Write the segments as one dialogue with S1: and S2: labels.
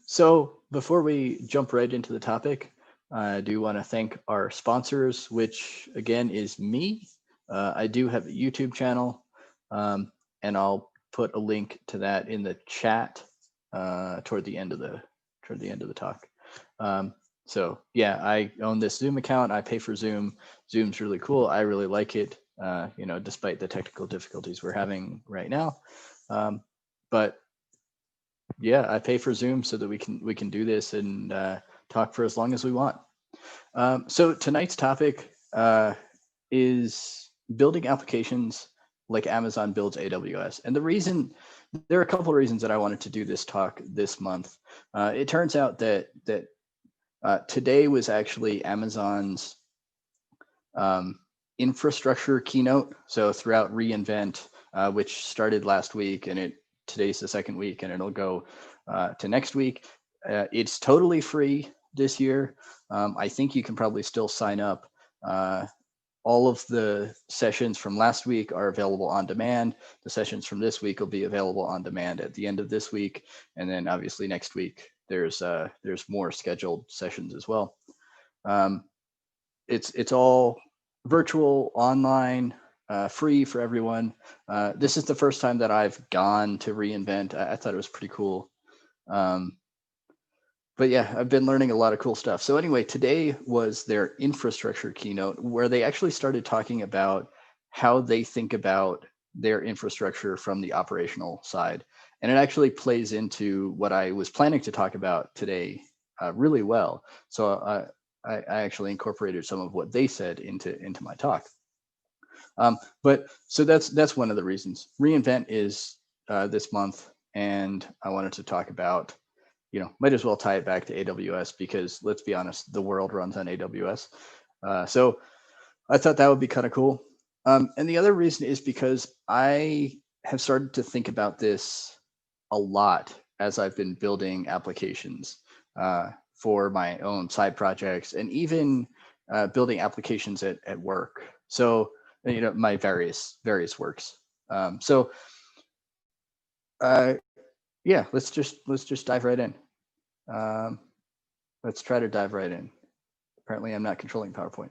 S1: So before we jump right into the topic, I do want to thank our sponsors, which again is me. I do have a YouTube channel, um, and I'll put a link to that in the chat toward the end of the talk. Um, so yeah, I own this Zoom account. I pay for Zoom. Zoom's really cool. I really like it. Despite the technical difficulties we're having right now, um, but yeah, I pay for Zoom so that we can do this and talk for as long as we want. So tonight's topic is building applications like Amazon builds AWS. And there are a couple of reasons that I wanted to do this talk this month. It turns out that today was actually Amazon's um, infrastructure keynote. So throughout reInvent, which started last week, and today's the second week, and it'll go to next week. It's totally free this year. I think you can probably still sign up. All of the sessions from last week are available on demand. The sessions from this week will be available on demand at the end of this week, and then obviously next week there's more scheduled sessions as well. Um, it's all virtual, online, free for everyone. This is the first time that I've gone to reInvent. I thought it was pretty cool. Um, but yeah, I've been learning a lot of cool stuff. So anyway, today was their infrastructure keynote where they actually started talking about how they think about their infrastructure from the operational side. And it actually plays into what I was planning to talk about today really well. So I actually incorporated some of what they said into my talk. But so that's one of the reasons. reInvent is this month, and I wanted to talk about, might as well tie it back to AWS because let's be honest, the world runs on AWS. So I thought that would be kind of cool. And the other reason is because I have started to think about this a lot as I've been building applications for my own side projects and even building applications at work. So, my various works. So, yeah, let's just dive right in. Um, let's try to dive right in. Apparently, I'm not controlling PowerPoint.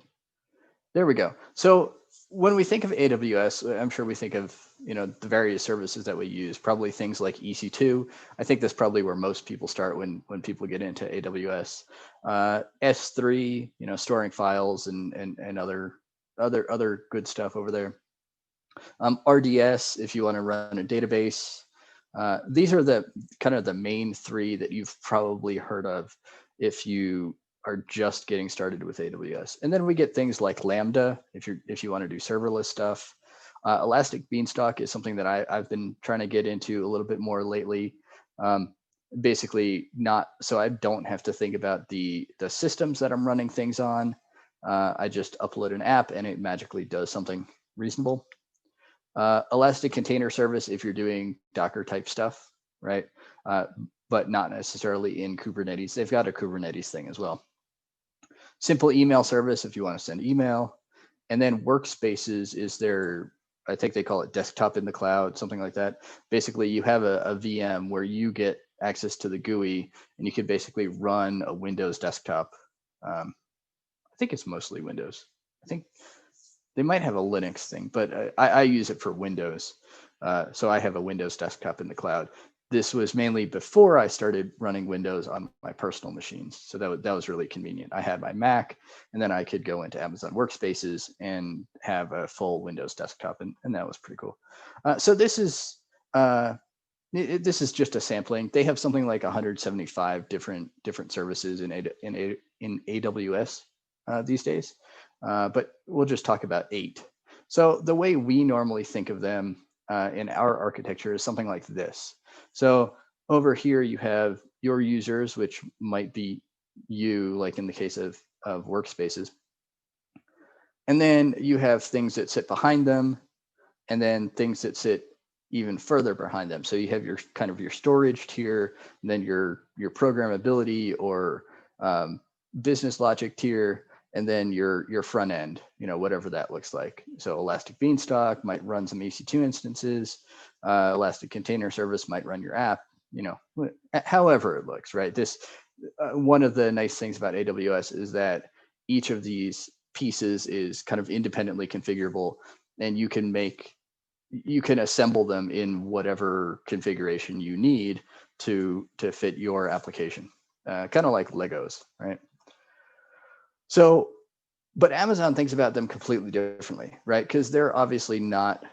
S1: There we go. So when we think of AWS, I'm sure we think of the various services that we use. Probably things like EC2. I think that's probably where most people start when people get into AWS. S3, storing files and other good stuff over there. RDS, if you want to run a database. These are the kind of the main three that you've probably heard of if you are just getting started with AWS. And then we get things like Lambda, if you want to do serverless stuff. Elastic Beanstalk is something that I've been trying to get into a little bit more lately. Basically, not so I don't have to think about the systems that I'm running things on. I just upload an app and it magically does something reasonable. Elastic Container Service if you're doing Docker type stuff, right? But not necessarily in Kubernetes. They've got a Kubernetes thing as well. Simple email service if you want to send email. And then Workspaces is their, I think they call it desktop in the cloud, something like that. Basically, you have a VM where you get access to the GUI and you can basically run a Windows desktop. I think it's mostly Windows. I think they might have a Linux thing, but I use it for Windows. So I have a Windows desktop in the cloud. This was mainly before I started running Windows on my personal machines. So that was really convenient. I had my Mac, and then I could go into Amazon Workspaces and have a full Windows desktop, and that was pretty cool. So this is just a sampling. They have something like 175 different services in AWS these days. But we'll just talk about 8. So the way we normally think of them in our architecture is something like this. So over here you have your users, which might be you, like in the case of Workspaces. And then you have things that sit behind them, and then things that sit even further behind them. So you have your kind of your storage tier, and then your programmability or business logic tier, and then your front end, whatever that looks like. So Elastic Beanstalk might run some EC2 instances. Elastic Container Service might run your app, however it looks, right? This one of the nice things about AWS is that each of these pieces is kind of independently configurable, and you can assemble them in whatever configuration you need to fit your application, kind of like Legos, right? So, but Amazon thinks about them completely differently, right? Because they're obviously not,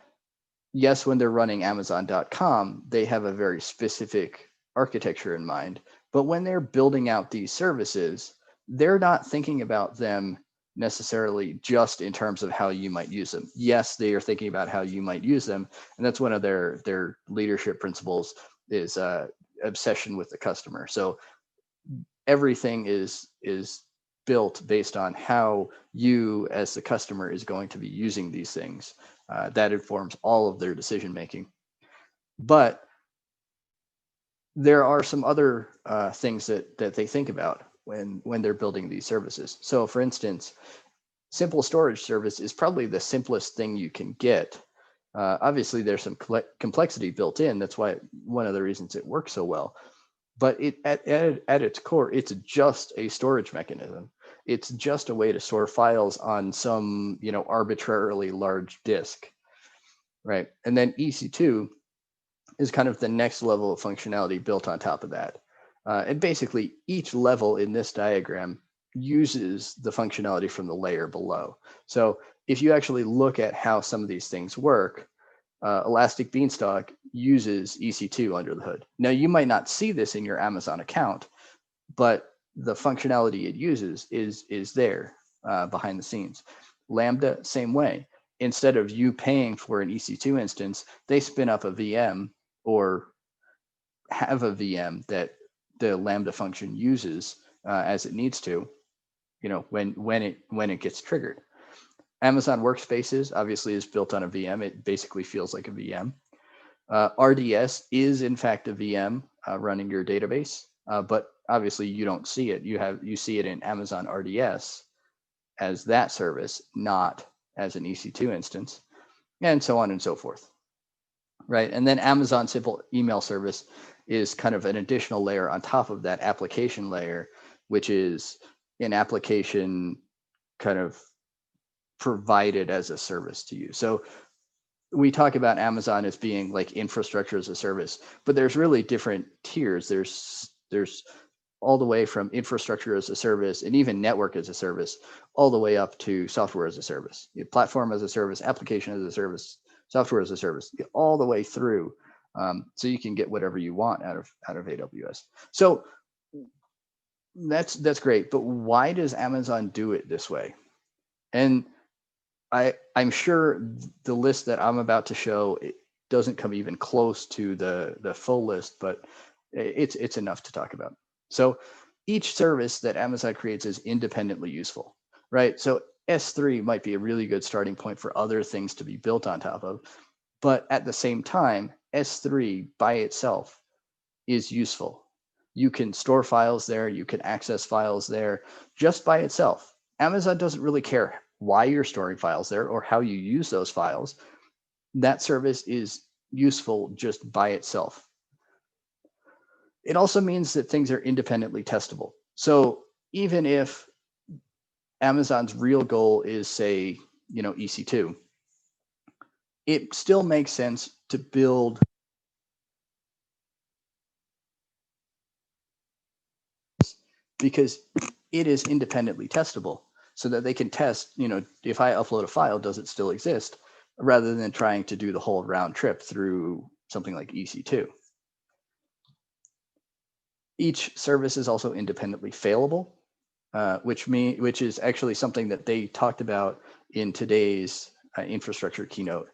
S1: yes, when they're running Amazon.com, they have a very specific architecture in mind. But when they're building out these services, they're not thinking about them necessarily just in terms of how you might use them. Yes, they are thinking about how you might use them, and that's one of their leadership principles is obsession with the customer. So everything is built based on how you as the customer is going to be using these things. That informs all of their decision making. But there are some other things that they think about when they're building these services. So for instance, simple storage service is probably the simplest thing you can get. Obviously, there's some complexity built in. That's why one of the reasons it works so well. But at its core, it's just a storage mechanism. It's just a way to store files on some arbitrarily large disk, right? And then EC2 is kind of the next level of functionality built on top of that. And basically, each level in this diagram uses the functionality from the layer below. So if you actually look at how some of these things work, Elastic Beanstalk uses EC2 under the hood. Now, you might not see this in your Amazon account, but the functionality it uses is there behind the scenes. Lambda, same way. Instead of you paying for an EC2 instance, they spin up a VM or have a VM that the Lambda function uses as it needs to, when it gets triggered. Amazon Workspaces obviously is built on a VM. It basically feels like a VM. RDS is in fact a VM running your database, but obviously you don't see it. You see it in Amazon RDS as that service, not as an EC2 instance, and so on and so forth, right? And then Amazon Simple Email Service is kind of an additional layer on top of that application layer, which is an application kind of provided as a service to you. So we talk about Amazon as being like infrastructure as a service, but there's really different tiers. There's all the way from infrastructure as a service and even network as a service, all the way up to software as a service, platform as a service, application as a service, software as a service, all the way through. So you can get whatever you want out of AWS. So that's great, but why does Amazon do it this way? And I'm sure the list that I'm about to show, it doesn't come even close to the full list, but it's enough to talk about. So each service that Amazon creates is independently useful, right? So S3 might be a really good starting point for other things to be built on top of, but at the same time, S3 by itself is useful. You can store files there, you can access files there just by itself. Amazon doesn't really care why you're storing files there or how you use those files. That service is useful just by itself. It also means that things are independently testable. So even if Amazon's real goal is, say, EC2, it still makes sense to build because it is independently testable, so that they can test, if I upload a file, does it still exist, rather than trying to do the whole round trip through something like EC2. Each service is also independently failable, which is actually something that they talked about in today's infrastructure keynote.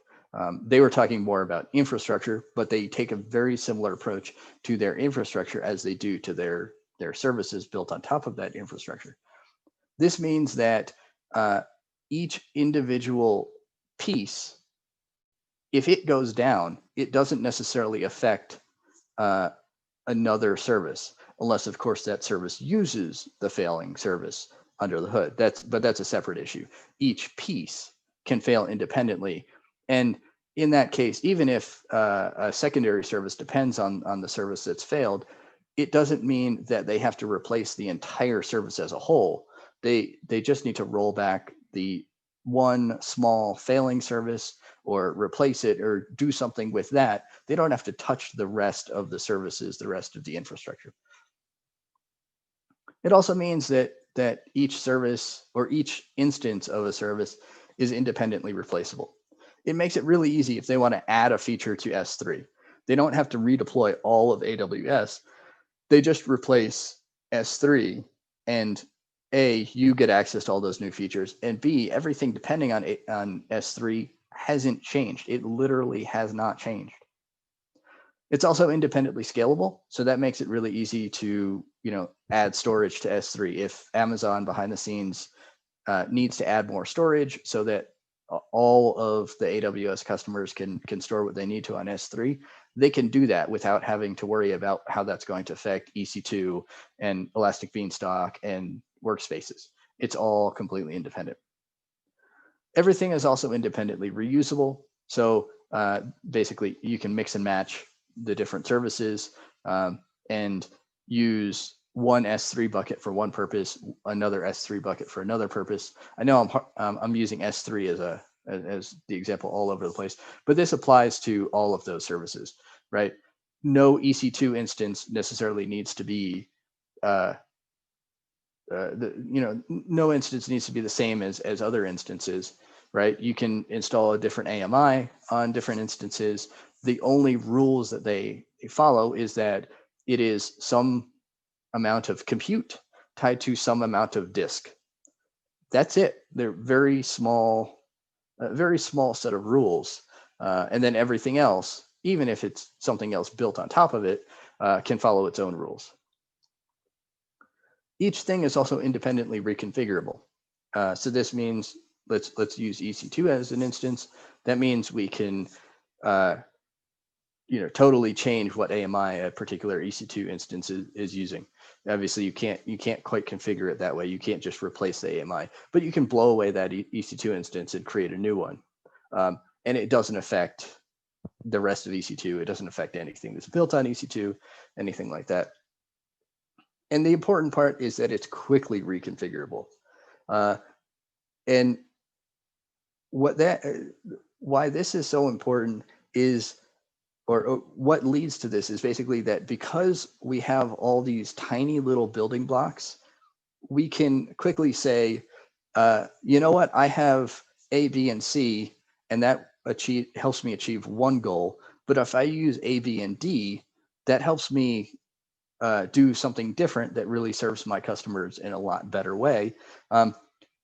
S1: They were talking more about infrastructure, but they take a very similar approach to their infrastructure as they do to their services built on top of that infrastructure. This means that each individual piece, if it goes down, it doesn't necessarily affect another service, unless of course that service uses the failing service under the hood. But that's a separate issue. Each piece can fail independently, and in that case, even if a secondary service depends on the service that's failed, it doesn't mean that they have to replace the entire service as a whole. They just need to roll back the one small failing service or replace it or do something with that. They don't have to touch the rest of the services, the rest of the infrastructure. It also means that each service or each instance of a service is independently replaceable. It makes it really easy if they want to add a feature to S3. They don't have to redeploy all of AWS. They just replace S3, and A, you get access to all those new features, and B, everything depending on S3 hasn't changed. It literally has not changed. It's also independently scalable, so that makes it really easy to add storage to S3. If Amazon behind the scenes needs to add more storage so that all of the AWS customers can store what they need to on S3, they can do that without having to worry about how that's going to affect EC2 and Elastic Beanstalk and workspaces. It's all completely independent. Everything is also independently reusable. So basically, you can mix and match the different services and use one S3 bucket for one purpose, another S3 bucket for another purpose. I know I'm using S3 as the example all over the place, but this applies to all of those services, right? No EC2 instance necessarily needs to be no instance needs to be the same as other instances, right? You can install a different AMI on different instances. The only rules that they follow is that it is some amount of compute tied to some amount of disk. That's it. They're very small set of rules. And then everything else, even if it's something else built on top of it, can follow its own rules. Each thing is also independently reconfigurable. So this means let's use EC2 as an instance. That means we can totally change what AMI a particular EC2 instance is using. Obviously, you can't quite configure it that way. You can't just replace the AMI, but you can blow away that EC2 instance and create a new one. And it doesn't affect the rest of EC2. It doesn't affect anything that's built on EC2, anything like that. And the important part is that it's quickly reconfigurable. And why this is so important is, or what leads to this is basically that because we have all these tiny little building blocks, we can quickly say, you know what, I have A, B, and C, and that helps me achieve one goal. But if I use A, B, and D, that helps me do something different that really serves my customers in a lot better way.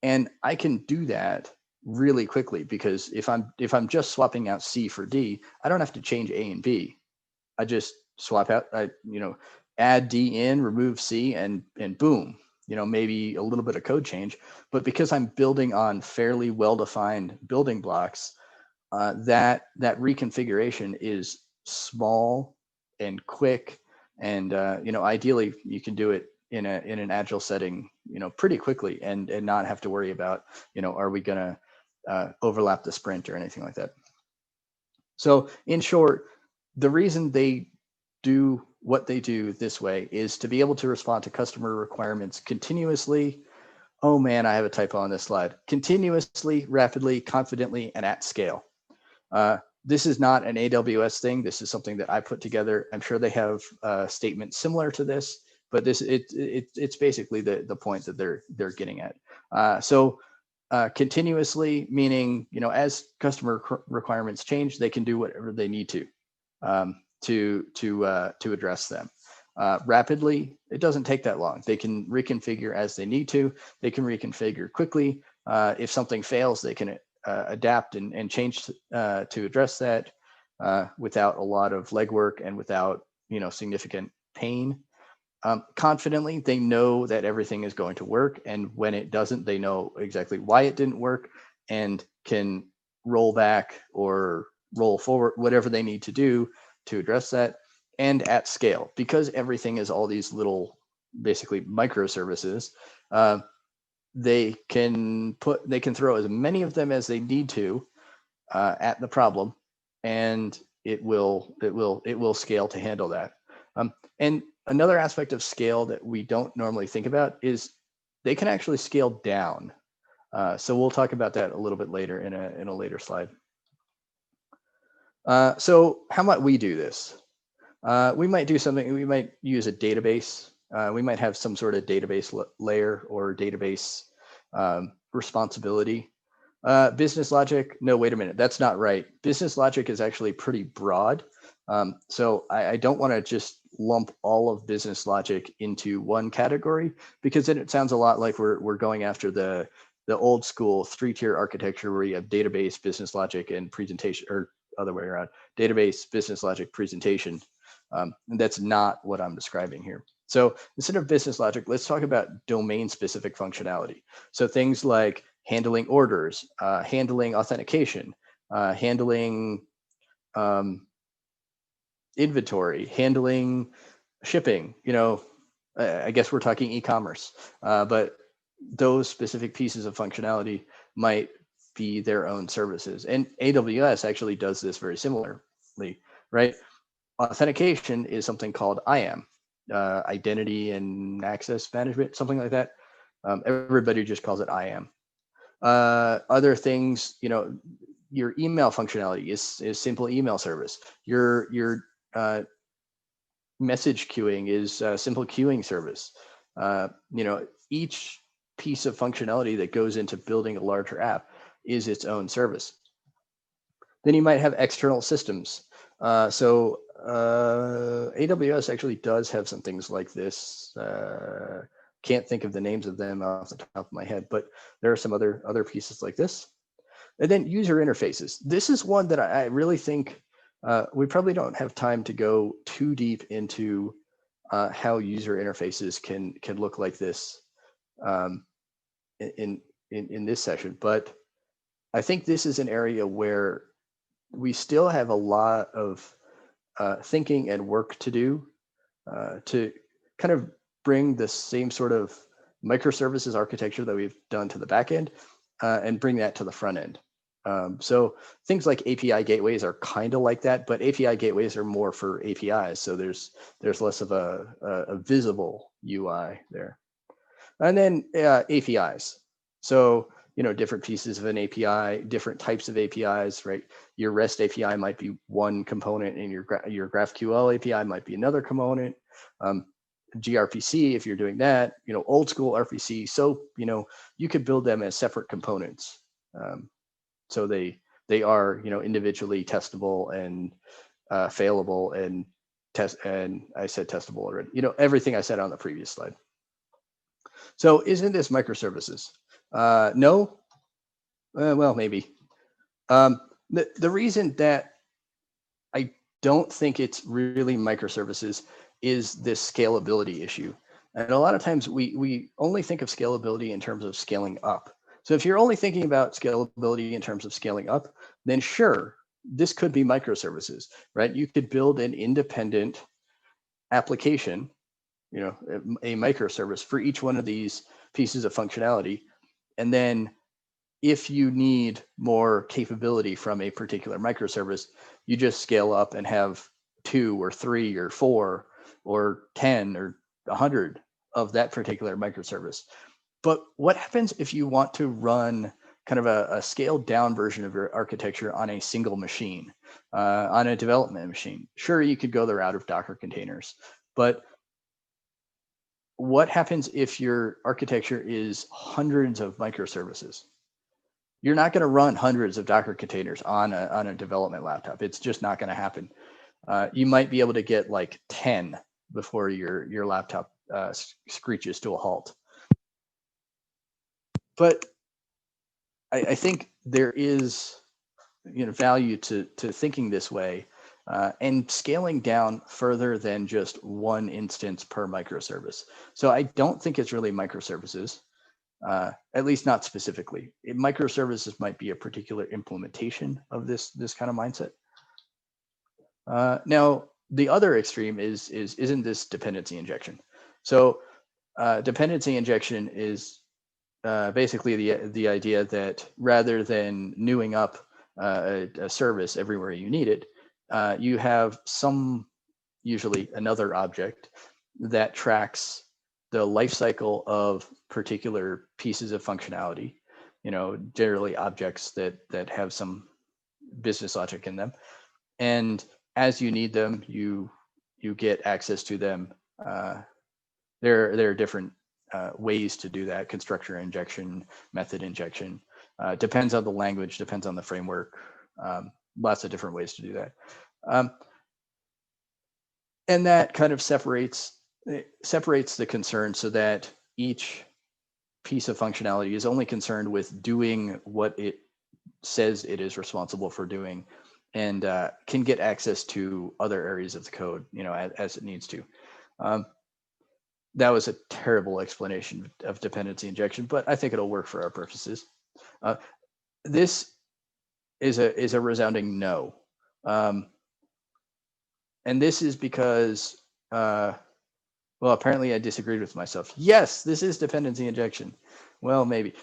S1: And I can do that really quickly because if I'm just swapping out C for D, I don't have to change A and B. I just swap out, add D in, remove C, and boom, maybe a little bit of code change. But because I'm building on fairly well-defined building blocks, that reconfiguration is small and quick. And ideally, you can do it in an agile setting, pretty quickly, and not have to worry about, are we going to overlap the sprint or anything like that. So in short, the reason they do what they do this way is to be able to respond to customer requirements continuously. Oh man, I have a typo on this slide. Continuously, rapidly, confidently, and at scale. This is not an AWS thing. This is something that I put together. I'm sure they have a statement similar to this, but it's basically the point that they're getting at. So continuously, meaning as customer requirements change, they can do whatever they need to address them. Rapidly, it doesn't take that long. They can reconfigure as they need to. They can reconfigure quickly. If something fails, they can adapt and change to address that without a lot of legwork and without significant pain. Confidently, they know that everything is going to work, and when it doesn't, they know exactly why it didn't work and can roll back or roll forward, whatever they need to do to address that. And at scale, because everything is all these little basically microservices, they can throw as many of them as they need to at the problem, and it will scale to handle that. And another aspect of scale that we don't normally think about is they can actually scale down. So we'll talk about that a little bit later in a later slide. So how might we do this? We might do something. We might use a database. We might have some sort of database layer or database responsibility. Business logic, no, wait a minute, that's not right. Business logic is actually pretty broad. So I don't want to just lump all of business logic into one category, because then it sounds a lot like we're going after the old school 3-tier architecture where you have database, business logic, and presentation, or other way around, database, business logic, presentation. And that's not what I'm describing here. So instead of business logic, let's talk about domain-specific functionality. So things like handling orders, handling authentication, handling inventory, handling shipping. I guess we're talking e-commerce, but those specific pieces of functionality might be their own services. And AWS actually does this very similarly, right? Authentication is something called IAM, identity and access management, something like that. Everybody just calls it IAM. Other things, your email functionality is simple email service. Your message queuing is simple queuing service. Each piece of functionality that goes into building a larger app is its own service. Then you might have external systems. So AWS actually does have some things like this. Can't think of the names of them off the top of my head, but there are some other pieces like this. And then user interfaces. This is one that I really think we probably don't have time to go too deep into how user interfaces can look like this in this session. But I think this is an area where we still have a lot of thinking and work to do to kind of bring the same sort of microservices architecture that we've done to the back end and bring that to the front end. So things like API gateways are kind of like that, but API gateways are more for APIs. So there's less of a visible UI there. And then APIs. So, different pieces of an API, different types of APIs, right? Your REST API might be one component, and your GraphQL API might be another component. gRPC, if you're doing that, old school RPC. So, you could build them as separate components. So they are, individually testable and failable and I said testable already. Everything I said on the previous slide. So isn't this microservices? No. Well, maybe. The reason that I don't think it's really microservices is this scalability issue. And a lot of times we only think of scalability in terms of scaling up. So if you're only thinking about scalability in terms of scaling up, then sure, this could be microservices, right? You could build an independent application, a microservice for each one of these pieces of functionality. And then if you need more capability from a particular microservice, you just scale up and have 2 or 3 or 4 or 10 or 100 of that particular microservice. But what happens if you want to run kind of a scaled down version of your architecture on a single machine, on a development machine? Sure, you could go the route of Docker containers, but what happens if your architecture is hundreds of microservices? You're not going to run hundreds of Docker containers on a development laptop. It's just not going to happen. You might be able to get like 10 before your laptop screeches to a halt. But I think there is value to thinking this way and scaling down further than just one instance per microservice. So I don't think it's really microservices, at least not specifically. Microservices might be a particular implementation of this kind of mindset. Now, the other extreme isn't this dependency injection. So dependency injection is basically the idea that rather than newing up a service everywhere you need it, you have usually another object that tracks the life cycle of particular pieces of functionality, generally objects that have some business logic in them. And as you need them, you get access to them. There are different ways to do that: constructor injection, method injection. Depends on the language, depends on the framework. Lots of different ways to do that. And that kind of separates the concern, so that each piece of functionality is only concerned with doing what it says it is responsible for doing, and can get access to other areas of the code, as it needs to. That was a terrible explanation of dependency injection, but I think it'll work for our purposes. This is a resounding no. And this is because, well, apparently I disagreed with myself. Yes, this is dependency injection. Well, maybe.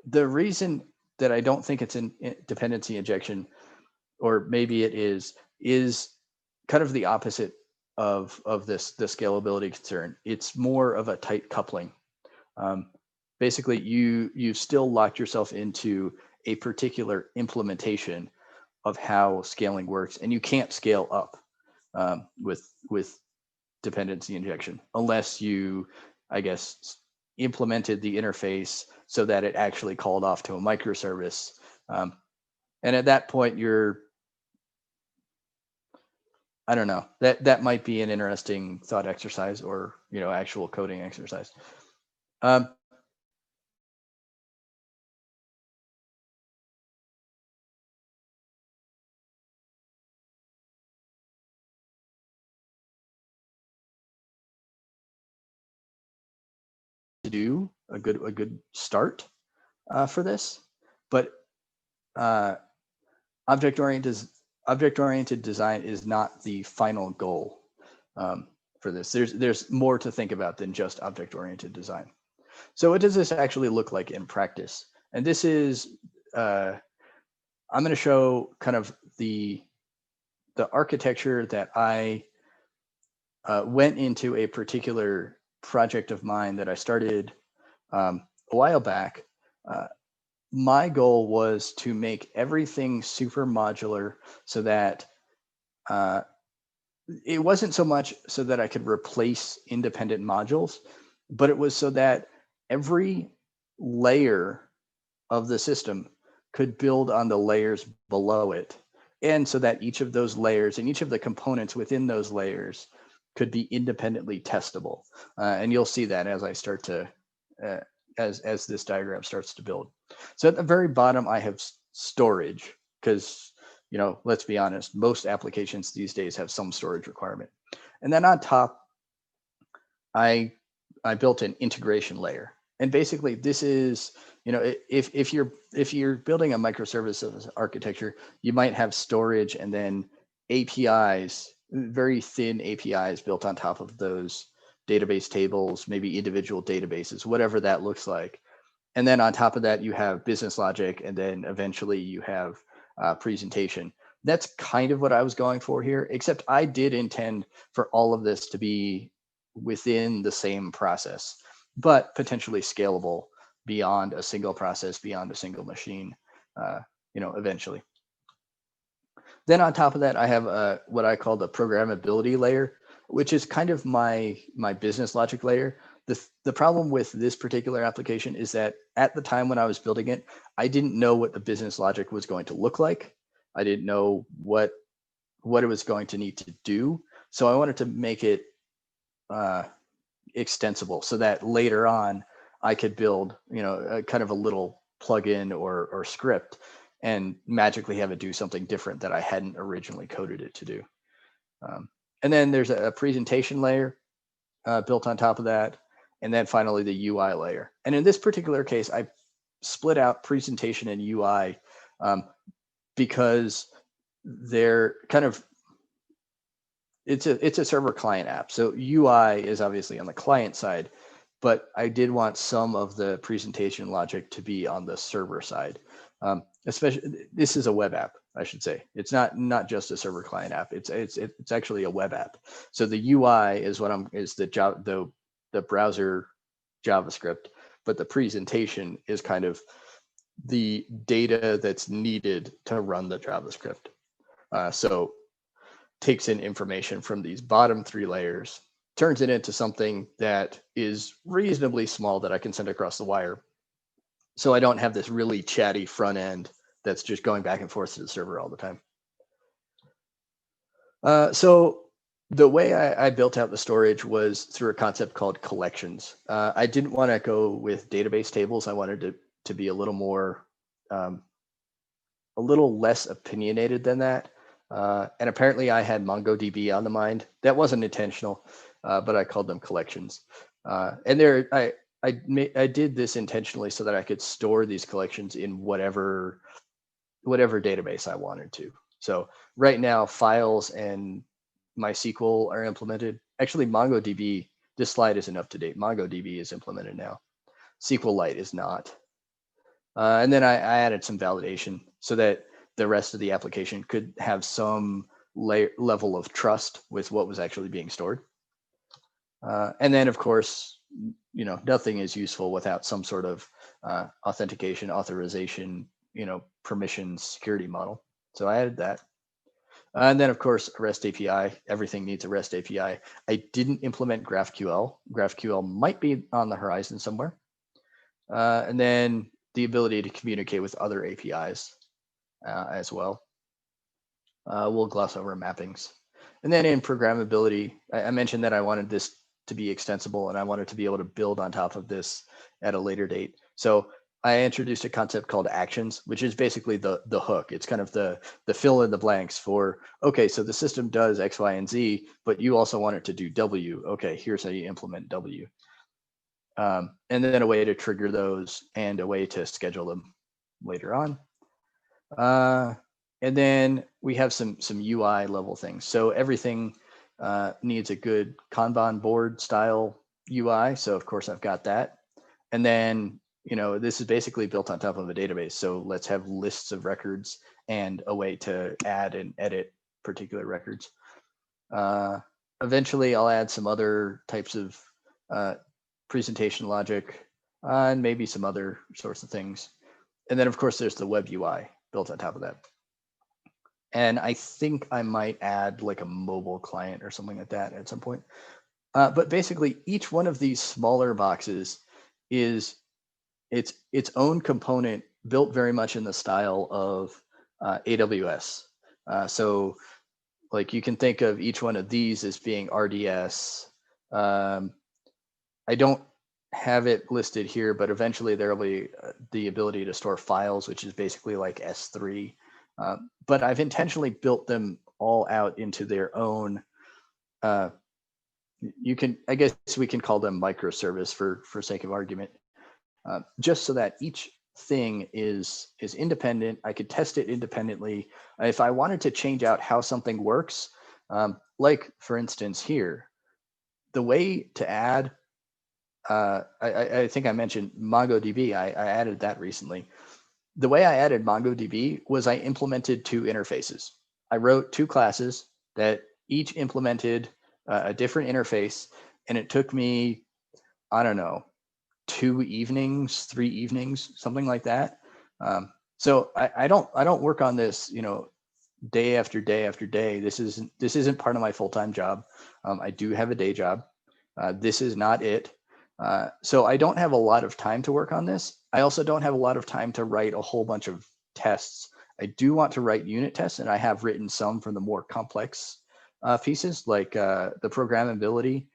S1: The reason that I don't think it's in dependency injection, or maybe it is kind of the opposite of the scalability concern. It's more of a tight coupling. Basically, you still locked yourself into a particular implementation of how scaling works, and you can't scale up with dependency injection unless you, I guess, implemented the interface so that it actually called off to a microservice. And at that point, I don't know, that might be an interesting thought exercise, or actual coding exercise. To do a good start for this, but object-oriented design is not the final goal for this. There's more to think about than just object-oriented design. So what does this actually look like in practice? And this is, I'm going to show kind of the architecture that I went into a particular project of mine that I started a while back. My goal was to make everything super modular, so that it wasn't so much so that I could replace independent modules, but it was so that every layer of the system could build on the layers below it. And so that each of those layers and each of the components within those layers could be independently testable. And you'll see that as I start to, as this diagram starts to build. So at the very bottom, I have storage, because, let's be honest, most applications these days have some storage requirement. And then on top, I built an integration layer. And basically this is, if you're building a microservices architecture, you might have storage and then APIs, very thin APIs built on top of those database tables, maybe individual databases, whatever that looks like. And then on top of that, you have business logic, and then eventually you have presentation. That's kind of what I was going for here, except I did intend for all of this to be within the same process, but potentially scalable beyond a single process, beyond a single machine, eventually. Then on top of that, I have what I call the programmability layer, which is kind of my business logic layer. The problem with this particular application is that at the time when I was building it, I didn't know what the business logic was going to look like. I didn't know what it was going to need to do. So I wanted to make it extensible, so that later on I could build, kind of a little plugin or script and magically have it do something different that I hadn't originally coded it to do. And then there's a presentation layer built on top of that. And then finally the UI layer. And in this particular case, I split out presentation and UI because they're kind of, it's a server client app. So UI is obviously on the client side, but I did want some of the presentation logic to be on the server side. especially this is a web app, I should say. It's not just a server client app. It's actually a web app. So the UI is the browser JavaScript, but the presentation is kind of the data that's needed to run the JavaScript. So takes in information from these bottom three layers, turns it into something that is reasonably small that I can send across the wire. So I don't have this really chatty front end that's just going back and forth to the server all the time. So the way I built out the storage was through a concept called collections. I didn't want to go with database tables. I wanted to be a little more, a little less opinionated than that. And apparently I had MongoDB on the mind. That wasn't intentional, but I called them collections. And I did this intentionally so that I could store these collections in whatever database I wanted to. So right now, files and MySQL are implemented. Actually, MongoDB, this slide isn't up to date. MongoDB is implemented now. SQLite is not. And then I added some validation so that the rest of the application could have some level of trust with what was actually being stored. And then, of course, nothing is useful without some sort of authentication, authorization, permission security model. So I added that. And then, of course, a REST API. Everything needs a REST API. I didn't implement GraphQL. GraphQL might be on the horizon somewhere. And then the ability to communicate with other APIs as well. We'll gloss over mappings. And then in programmability, I mentioned that I wanted this to be extensible and I wanted to be able to build on top of this at a later date. So I introduced a concept called actions, which is basically the hook. It's kind of the fill in the blanks for, okay, so the system does X, Y, and Z, but you also want it to do W. Okay, here's how you implement W. And then a way to trigger those and a way to schedule them later on. And then we have some UI level things. So everything needs a good Kanban board style UI. So of course I've got that. And then, this is basically built on top of a database. So let's have lists of records and a way to add and edit particular records. Eventually I'll add some other types of presentation logic and maybe some other sorts of things. And then of course there's the web UI built on top of that. And I think I might add like a mobile client or something like that at some point. But basically each one of these smaller boxes is its own component built very much in the style of AWS. So like you can think of each one of these as being RDS. I don't have it listed here, but eventually there will be the ability to store files, which is basically like S3. But I've intentionally built them all out into their own. I guess we can call them microservice for sake of argument, just so that each thing is independent. I could test it independently. If I wanted to change out how something works, like for instance here, the way to add, I think I mentioned MongoDB. I added that recently. The way I added MongoDB was I implemented two interfaces. I wrote two classes that each implemented a different interface, and it took me, I don't know, 2 evenings, 3 evenings, something like that. So I don't work on this, day after day after day. This isn't part of my full-time job. I do have a day job. This is not it. So I don't have a lot of time to work on this. I also don't have a lot of time to write a whole bunch of tests. I do want to write unit tests, and I have written some for the more complex pieces, like the programmability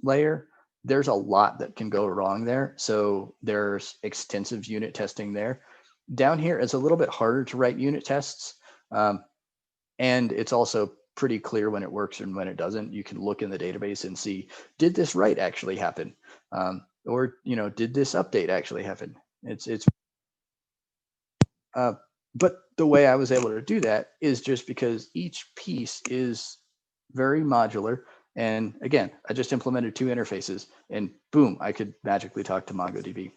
S1: layer. There's a lot that can go wrong there. So there's extensive unit testing there. Down here, it's a little bit harder to write unit tests. And it's also pretty clear when it works and when it doesn't. You can look in the database and see, did this write actually happen? Or, did this update actually happen? But the way I was able to do that is just because each piece is very modular. And again, I just implemented two interfaces and boom, I could magically talk to MongoDB.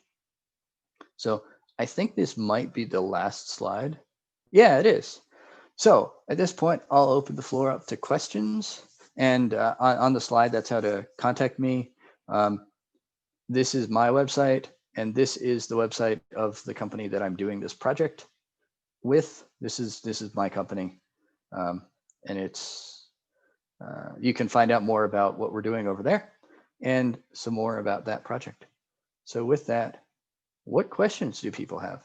S1: So I think this might be the last slide. Yeah, it is. So at this point, I'll open the floor up to questions. And on the slide, that's how to contact me. This is my website, and this is the website of the company that I'm doing this project with. This is my company, and it's you can find out more about what we're doing over there and some more about that project. So with that, what questions do people have?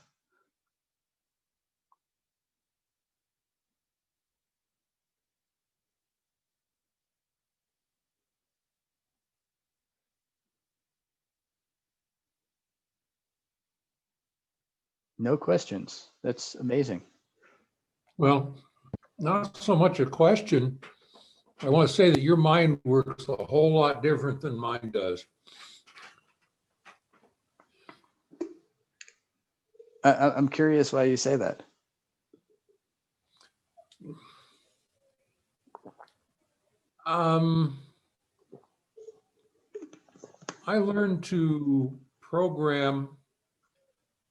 S1: No questions. That's amazing.
S2: Well, not so much a question. I want to say that your mind works a whole lot different than mine does.
S1: I'm curious why you say that.
S2: I learned to program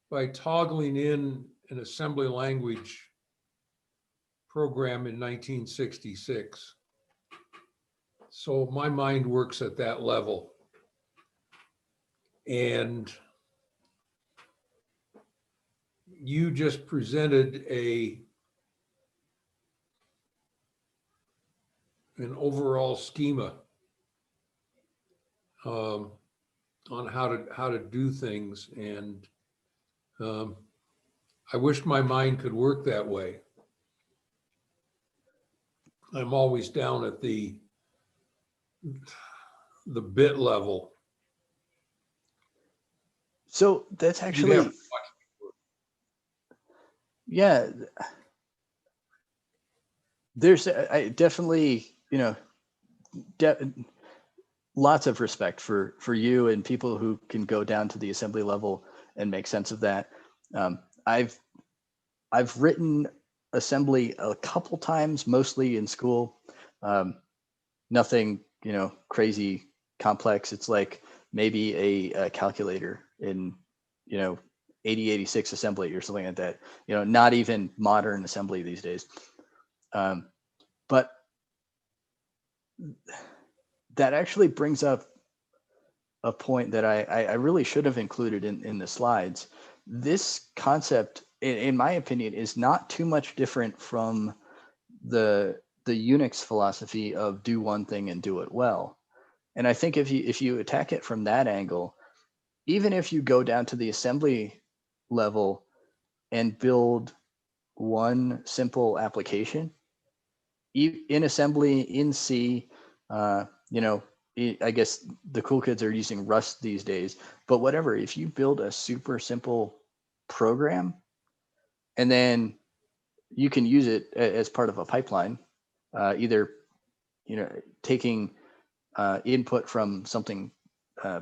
S2: by toggling in an assembly language program in 1966. So my mind works at that level. And you just presented an overall schema on how to do things, and I wish my mind could work that way. I'm always down at the bit level.
S1: So that's actually, yeah, there's I definitely, lots of respect for you and people who can go down to the assembly level and make sense of that. I've written assembly a couple times, mostly in school. Nothing, crazy complex. It's like maybe a calculator in, 8086 assembly or something like that. Not even modern assembly these days. But that actually brings up a point that I really should have included in the slides. This concept, in my opinion, is not too much different from the Unix philosophy of do one thing and do it well. And I think if you attack it from that angle, even if you go down to the assembly level and build one simple application in assembly in C, I guess the cool kids are using Rust these days, but whatever, if you build a super simple program and then you can use it as part of a pipeline, either, taking input from something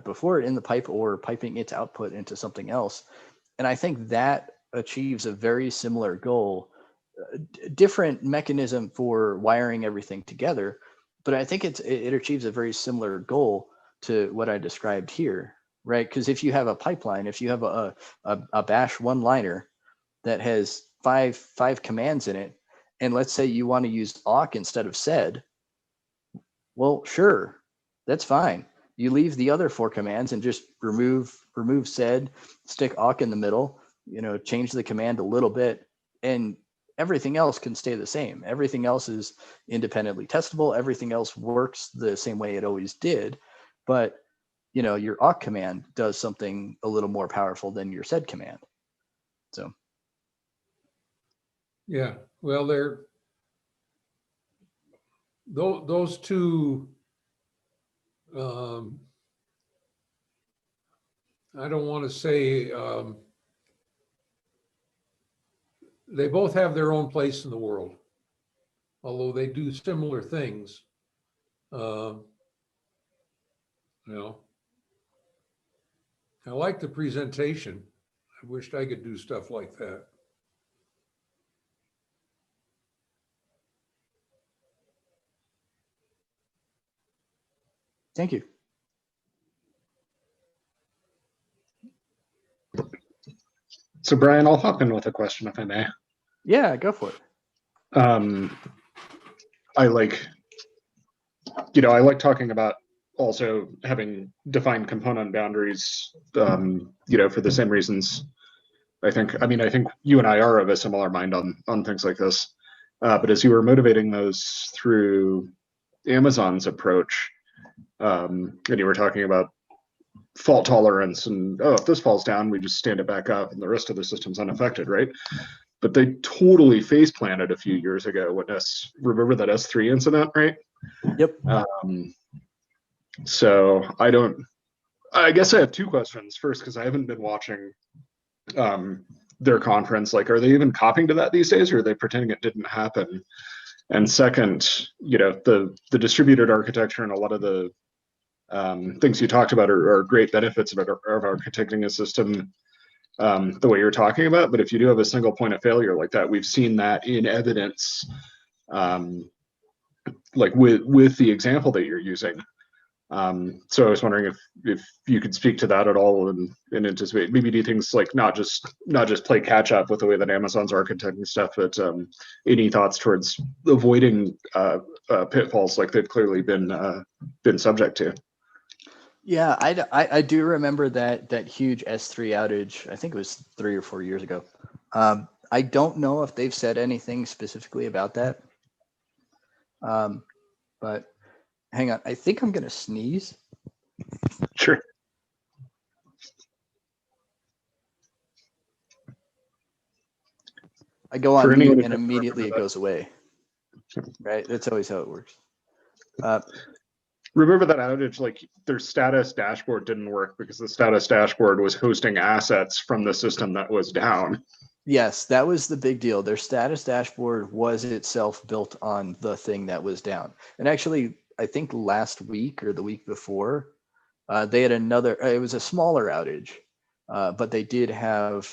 S1: before it in the pipe or piping its output into something else. And I think that achieves a very similar goal, different mechanism for wiring everything together, but I think it achieves a very similar goal to what I described here, right? Because if you have a pipeline, if you have a bash one liner that has five commands in it, and let's say you want to use awk instead of sed, well, sure, that's fine. You leave the other four commands and just remove sed, stick awk in the middle, change the command a little bit, and everything else can stay the same. Everything else is independently testable. Everything else works the same way it always did. But, your awk command does something a little more powerful than your sed command. So.
S2: Yeah, well, those two, I don't want to say, they both have their own place in the world, although they do similar things. I like the presentation. I wished I could do stuff like that.
S1: Thank you.
S3: So Brian, I'll hop in with a question if I may.
S1: Yeah, go for it.
S3: I like, I like talking about also having defined component boundaries, for the same reasons. I think you and I are of a similar mind on things like this. But as you were motivating those through Amazon's approach, and you were talking about fault tolerance and, oh, if this falls down, we just stand it back up and the rest of the system's unaffected, right? But they totally face planted a few years ago when remember that S3 incident, right?
S1: Yep.
S3: So I guess I have two questions. First, because I haven't been watching their conference, like, are they even copying to that these days, or are they pretending it didn't happen? And second, the distributed architecture and a lot of the things you talked about are great benefits of architecting a system the way you're talking about. But if you do have a single point of failure like that, we've seen that in evidence, like with the example that you're using. So I was wondering if you could speak to that at all and anticipate maybe do things like not just play catch up with the way that Amazon's architecting stuff, but any thoughts towards avoiding pitfalls like they've clearly been subject to.
S1: Yeah, I do remember that huge S3 outage. I think it was 3 or 4 years ago. I don't know if they've said anything specifically about that. But hang on, I think I'm gonna sneeze.
S3: Sure.
S1: I go on mute and immediately it goes away. Right, that's always how it works.
S3: Remember that outage, like their status dashboard didn't work because the status dashboard was hosting assets from the system that was down.
S1: Yes, that was the big deal. Their status dashboard was itself built on the thing that was down. And actually, I think last week or the week before, they had another, it was a smaller outage, but they did have,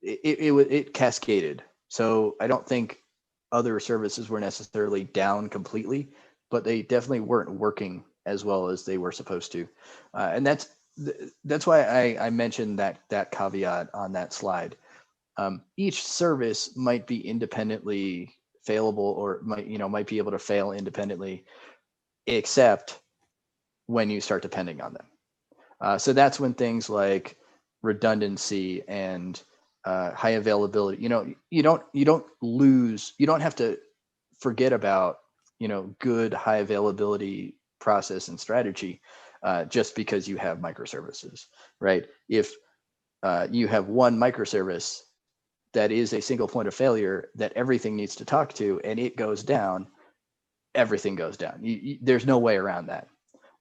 S1: it cascaded. So I don't think other services were necessarily down completely, but they definitely weren't working as well as they were supposed to. And that's why I mentioned that caveat on that slide. Each service might be independently failable, or might be able to fail independently, except when you start depending on them. So that's when things like redundancy and high availability, you don't have to forget about good high availability process and strategy just because you have microservices, right? If you have one microservice that is a single point of failure that everything needs to talk to, and it goes down, everything goes down. There's no way around that.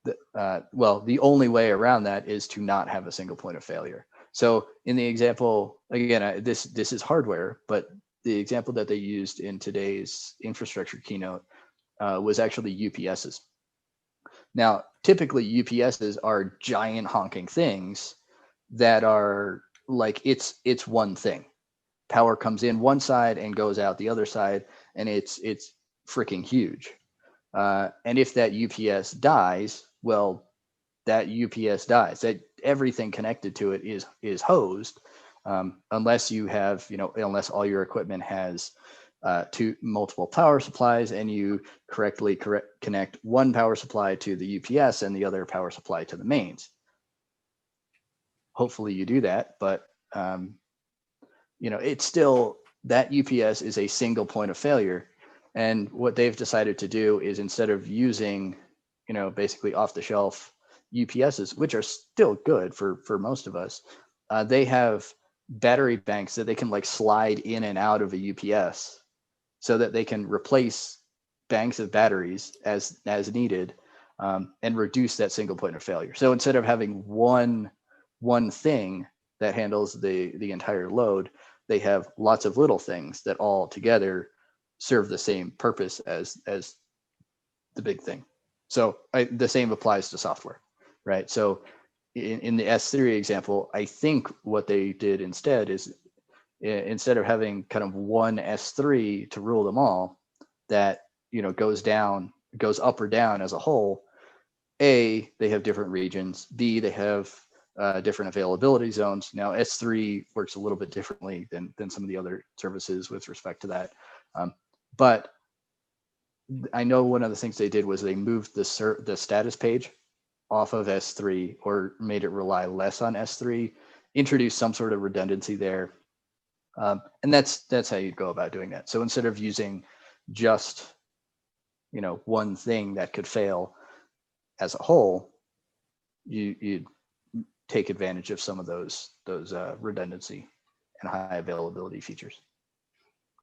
S1: The only way around that is to not have a single point of failure. So in the example, again, this is hardware, but the example that they used in today's infrastructure keynote was actually UPSs. Now, typically UPSs are giant honking things that are like, it's one thing. Power comes in one side and goes out the other side, and it's freaking huge. And if that UPS dies, well, that UPS dies. That everything connected to it is hosed, unless you have, unless all your equipment has multiple power supplies, and you correctly connect one power supply to the UPS and the other power supply to the mains. Hopefully you do that, but it's still, that UPS is a single point of failure. And what they've decided to do is, instead of using, basically off the shelf UPSs, which are still good for most of us, they have battery banks that they can like slide in and out of a UPS so that they can replace banks of batteries as needed, and reduce that single point of failure. So instead of having one thing that handles the entire load, they have lots of little things that all together serve the same purpose as the big thing. So the same applies to software, right? So in the S3 example, I think what they did instead is, instead of having kind of one S3 to rule them all, that goes up or down as a whole, A, they have different regions. B, they have different availability zones. Now S3 works a little bit differently than some of the other services with respect to that. But I know one of the things they did was they moved the status page off of S3, or made it rely less on S3, introduced some sort of redundancy there. And that's how you go about doing that. So instead of using just, one thing that could fail as a whole, you take advantage of some of those redundancy and high availability features.